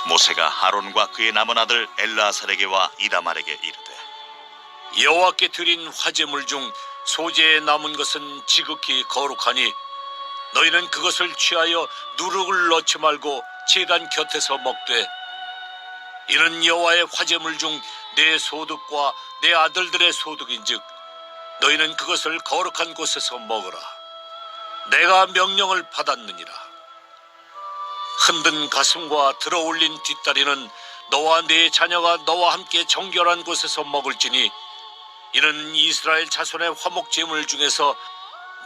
모세가 아론과 그의 남은 아들 엘르아살에게와 이다말에게 이르되 여호와께 드린 화제물 중 소재에 남은 것은 지극히 거룩하니 너희는 그것을 취하여 누룩을 넣지 말고 제단 곁에서 먹되 이는 여호와의 화제물 중 내 소득과 내 아들들의 소득인즉 너희는 그것을 거룩한 곳에서 먹으라. 내가 명령을 받았느니라. 흔든 가슴과 들어올린 뒷다리는 너와 네 자녀가 너와 함께 정결한 곳에서 먹을지니 이는 이스라엘 자손의 화목제물 중에서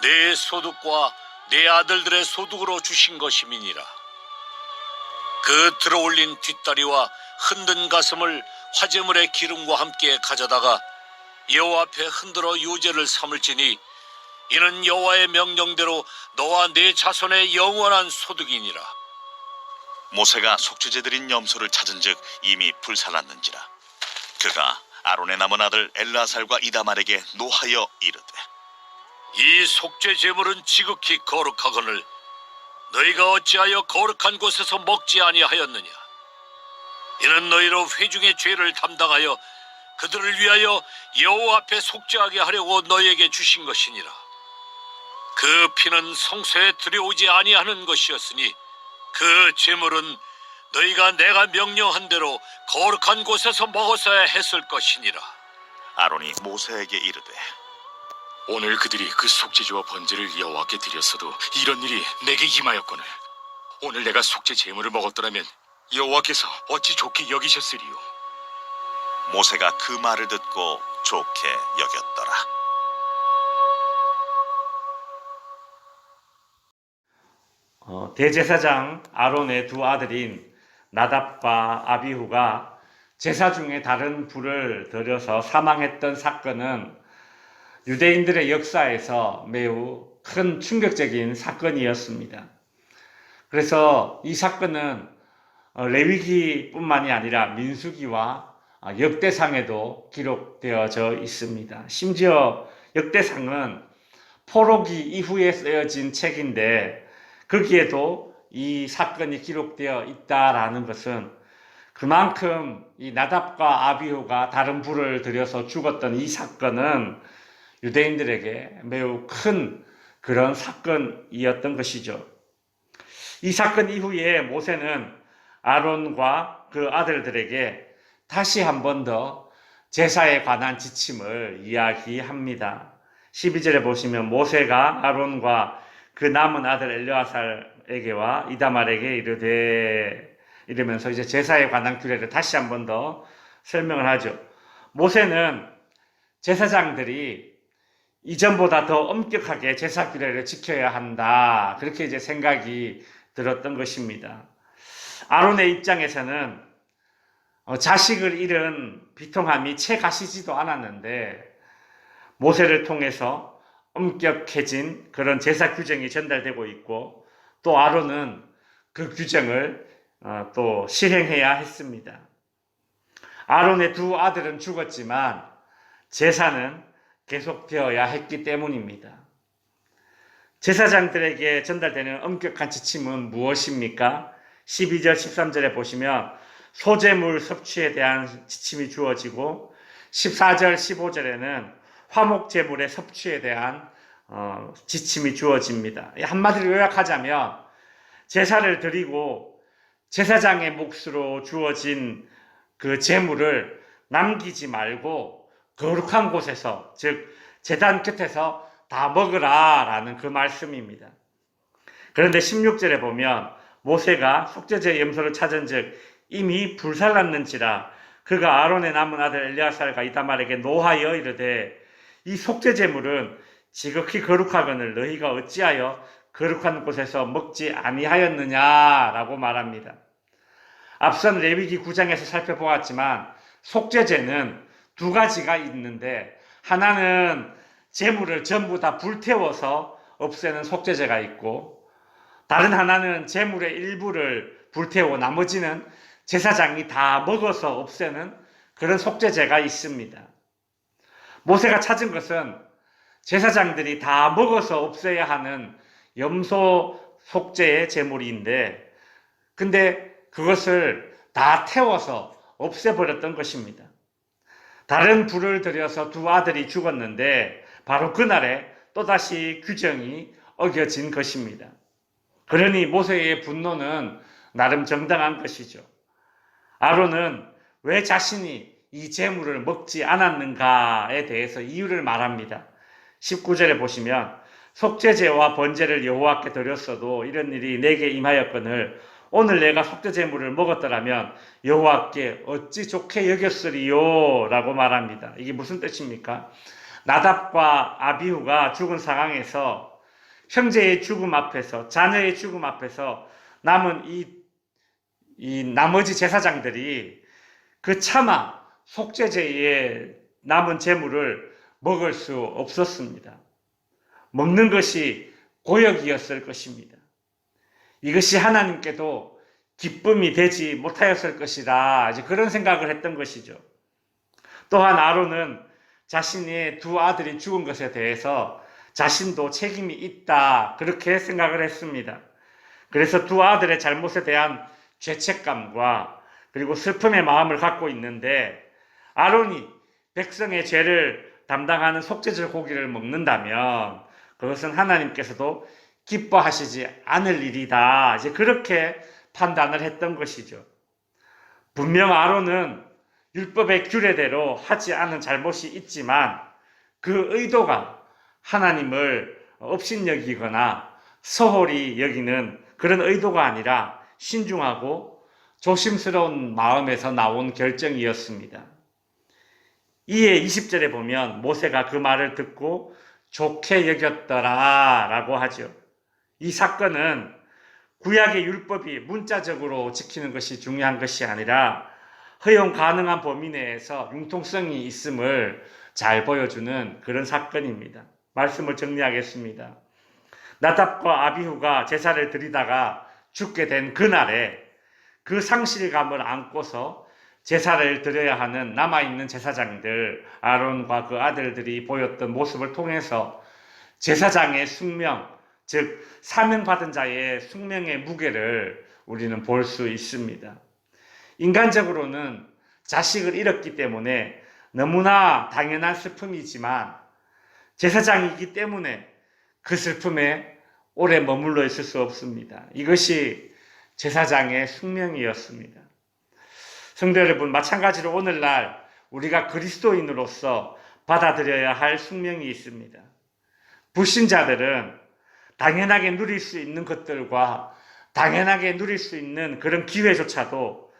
내 소득과 내 아들들의 소득으로 주신 것임이니라. 그 들어올린 뒷다리와 흔든 가슴을 화제물의 기름과 함께 가져다가 여호와 앞에 흔들어 유제를 삼을지니 이는 여호와의 명령대로 너와 네 자손의 영원한 소득이니라. 모세가 속죄제 드린 염소를 찾은즉 이미 불살랐는지라. 그가 아론의 남은 아들 엘르아살과 이다말에게 노하여 이르되 이 속죄 제물은 지극히 거룩하거늘 너희가 어찌하여 거룩한 곳에서 먹지 아니하였느냐. 이는 너희로 회중의 죄를 담당하여 그들을 위하여 여호와 앞에 속죄하게 하려고 너희에게 주신 것이니라. 그 피는 성소에 들여오지 아니하는 것이었으니 그 제물은 너희가 내가 명령한 대로 거룩한 곳에서 먹었어야 했을 것이니라. 아론이 모세에게 이르되 오늘 그들이 그 속죄제와 번제를 여호와께 드렸어도 이런 일이 내게 임하였거늘 오늘 내가 속죄 제물을 먹었더라면 여호와께서 어찌 좋게 여기셨으리요. 모세가 그 말을 듣고 좋게 여겼더라. 대제사장 아론의 두 아들인 나답과 아비후가 제사 중에 다른 불을 들여서 사망했던 사건은 유대인들의 역사에서 매우 큰 충격적인 사건이었습니다. 그래서 이 사건은 레위기뿐만이 아니라 민수기와 역대상에도 기록되어져 있습니다. 심지어 역대상은 포로기 이후에 쓰여진 책인데 거기에도 이 사건이 기록되어 있다라는 것은 그만큼 이 나답과 아비후가 다른 불을 들여서 죽었던 이 사건은 유대인들에게 매우 큰 그런 사건이었던 것이죠. 이 사건 이후에 모세는 아론과 그 아들들에게 다시 한 번 더 제사에 관한 지침을 이야기합니다. 12절에 보시면 모세가 아론과 그 남은 아들 엘르아살에게와 이다말에게 이르되 이러면서 이제 제사에 관한 규례를 다시 한 번 더 설명을 하죠. 모세는 제사장들이 이전보다 더 엄격하게 제사 규례를 지켜야 한다. 그렇게 이제 생각이 들었던 것입니다. 아론의 입장에서는 자식을 잃은 비통함이 채 가시지도 않았는데 모세를 통해서 엄격해진 그런 제사 규정이 전달되고 있고 또 아론은 그 규정을 또 실행해야 했습니다. 아론의 두 아들은 죽었지만 제사는 계속되어야 했기 때문입니다. 제사장들에게 전달되는 엄격한 지침은 무엇입니까? 12절, 13절에 보시면 소재물 섭취에 대한 지침이 주어지고 14절, 15절에는 화목제물의 섭취에 대한 지침이 주어집니다. 한마디로 요약하자면 제사를 드리고 제사장의 몫으로 주어진 그 제물을 남기지 말고 거룩한 곳에서, 즉 제단 끝에서 다 먹으라 라는 그 말씀입니다. 그런데 16절에 보면 모세가 속죄제 염소를 찾은 즉 이미 불살랐는지라 그가 아론의 남은 아들 엘르아살과 이다말에게 노하여 이르되 이 속죄제물은 지극히 거룩하거늘 너희가 어찌하여 거룩한 곳에서 먹지 아니하였느냐라고 말합니다. 앞선 레위기 9장에서 살펴보았지만 속죄제는 두 가지가 있는데 하나는 제물을 전부 다 불태워서 없애는 속죄제가 있고 다른 하나는 제물의 일부를 불태우고 나머지는 제사장이 다 먹어서 없애는 그런 속죄제가 있습니다. 모세가 찾은 것은 제사장들이 다 먹어서 없애야 하는 염소 속죄의 제물인데 근데 그것을 다 태워서 없애버렸던 것입니다. 다른 불을 들여서 두 아들이 죽었는데 바로 그날에 또다시 규정이 어겨진 것입니다. 그러니 모세의 분노는 나름 정당한 것이죠. 아론은 왜 자신이 이 제물을 먹지 않았는가에 대해서 이유를 말합니다. 19절에 보시면 속죄제와 번제를 여호와께 드렸어도 이런 일이 내게 임하였거늘 오늘 내가 속죄제물을 먹었더라면 여호와께 어찌 좋게 여겼으리요 라고 말합니다. 이게 무슨 뜻입니까? 나답과 아비후가 죽은 상황에서 형제의 죽음 앞에서, 자녀의 죽음 앞에서 남은 이 나머지 제사장들이 그 차마 속죄제의 남은 제물을 먹을 수 없었습니다. 먹는 것이 고역이었을 것입니다. 이것이 하나님께도 기쁨이 되지 못하였을 것이라 그런 생각을 했던 것이죠. 또한 아론은 자신의 두 아들이 죽은 것에 대해서 자신도 책임이 있다 그렇게 생각을 했습니다. 그래서 두 아들의 잘못에 대한 죄책감과 그리고 슬픔의 마음을 갖고 있는데 아론이 백성의 죄를 담당하는 속죄제 고기를 먹는다면 그것은 하나님께서도 기뻐하시지 않을 일이다. 그렇게 판단을 했던 것이죠. 분명 아론은 율법의 규례대로 하지 않은 잘못이 있지만 그 의도가 하나님을 업신여기거나 소홀히 여기는 그런 의도가 아니라 신중하고 조심스러운 마음에서 나온 결정이었습니다. 이에 20절에 보면 모세가 그 말을 듣고 좋게 여겼더라 라고 하죠. 이 사건은 구약의 율법이 문자적으로 지키는 것이 중요한 것이 아니라 허용 가능한 범위 내에서 융통성이 있음을 잘 보여주는 그런 사건입니다. 말씀을 정리하겠습니다. 나답과 아비후가 제사를 드리다가 죽게 된 그날에 그 상실감을 안고서 제사를 드려야 하는 남아있는 제사장들, 아론과 그 아들들이 보였던 모습을 통해서 제사장의 숙명, 즉 사명받은 자의 숙명의 무게를 우리는 볼 수 있습니다. 인간적으로는 자식을 잃었기 때문에 너무나 당연한 슬픔이지만 제사장이기 때문에 그 슬픔에 오래 머물러 있을 수 없습니다. 이것이 제사장의 숙명이었습니다. 성도 여러분, 마찬가지로 오늘날 우리가 그리스도인으로서 받아들여야 할 숙명이 있습니다. 불신자들은 당연하게 누릴 수 있는 것들과 당연하게 누릴 수 있는 그런 기회조차도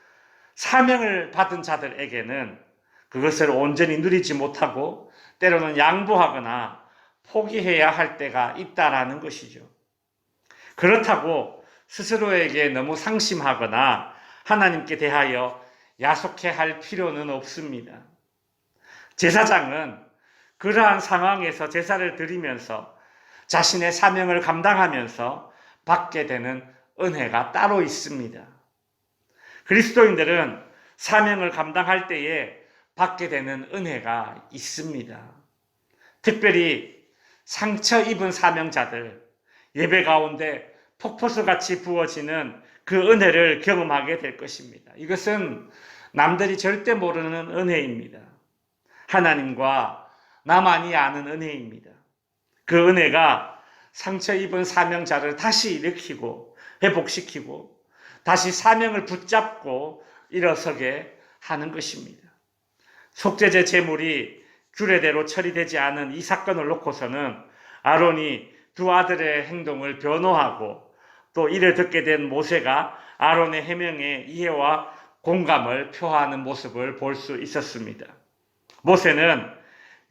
사명을 받은 자들에게는 그것을 온전히 누리지 못하고 때로는 양보하거나 포기해야 할 때가 있다라는 것이죠. 그렇다고 스스로에게 너무 상심하거나 하나님께 대하여 야속해 할 필요는 없습니다. 제사장은 그러한 상황에서 제사를 드리면서 자신의 사명을 감당하면서 받게 되는 은혜가 따로 있습니다. 그리스도인들은 사명을 감당할 때에 받게 되는 은혜가 있습니다. 특별히 상처 입은 사명자들, 예배 가운데 폭포수같이 부어지는 그 은혜를 경험하게 될 것입니다. 이것은 남들이 절대 모르는 은혜입니다. 하나님과 나만이 아는 은혜입니다. 그 은혜가 상처 입은 사명자를 다시 일으키고 회복시키고 다시 사명을 붙잡고 일어서게 하는 것입니다. 속죄제 제물이 규례대로 처리되지 않은 이 사건을 놓고서는 아론이 두 아들의 행동을 변호하고 또 이를 듣게 된 모세가 아론의 해명에 이해와 공감을 표하는 모습을 볼 수 있었습니다. 모세는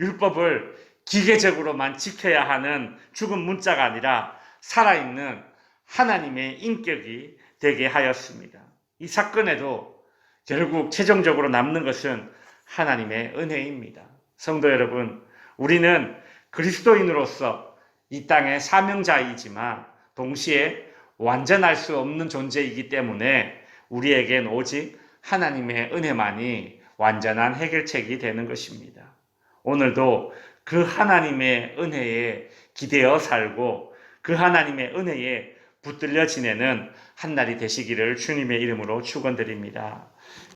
율법을 기계적으로만 지켜야 하는 죽은 문자가 아니라 살아있는 하나님의 인격이 되게 하였습니다. 이 사건에도 결국 최종적으로 남는 것은 하나님의 은혜입니다. 성도 여러분, 우리는 그리스도인으로서 이 땅의 사명자이지만 동시에 완전할 수 없는 존재이기 때문에 우리에겐 오직 하나님의 은혜만이 완전한 해결책이 되는 것입니다. 오늘도 그 하나님의 은혜에 기대어 살고 그 하나님의 은혜에 붙들려 지내는 한 날이 되시기를 주님의 이름으로 축원드립니다.